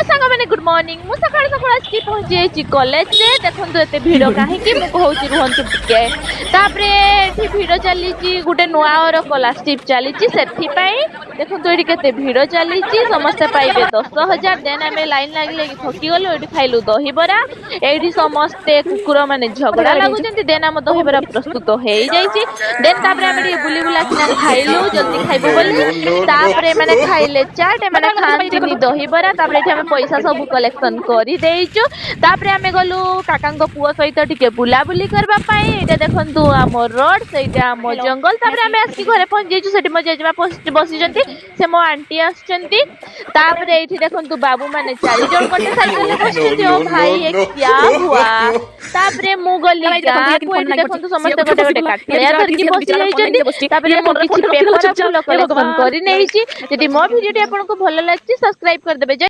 Hello सांग मैंने good morning मु सकाळ सकाळ आसी पहुंची कॉलेज रे देखंतु एते भीड़ काहे मु कहूची रुहंतु टिके तापरे एठी भीड़ चलीची गुटे नुआ और क्लास ट्रिप चलीची सेथि पई देखंतु एठी केते भीड़ चलीची समस्त पाइबे 10,000 देन आमे लाइन लागले कि थकी गलो एठी खाइलु दही बरा एठी समस्त कुकुर माने झगड़ा लागुचंती देन हम दही बरा प्रस्तुत हेई जाईची देन तापरे आमे टी बुली बुला किना खाइलु जल्दी खाइबो बोली तापरे माने खाइले चाट माने खांती दही बरा तापरे एठी आमे पैसा सब कलेक्शन करी देइचु तापरे आमे गलु काकांगो पुओ सहित टिके बुला बुली करबा पाई एटा देखंतु हम रोड सेटा हम जंगल तापरे आमे आसी घरे पहुंच जेइचु सेठी मो जेजमा बसी जंती से मो आंटी आछंती तापरे एठी देखंतु बाबू माने चारि जण कोटे साइकिल ले बसछंती ओ भाई ये क्या हुआ तापरे मु गली गाको एठी देखंतु समस्त गोटे गोटे काटिया धरकी बसी जाइछंती तापरे मो किछि पेपर फुल कलेक्शन करी नेइछि जदि मो वीडियो आपनको भलो लागछि सब्सक्राइब कर देबे।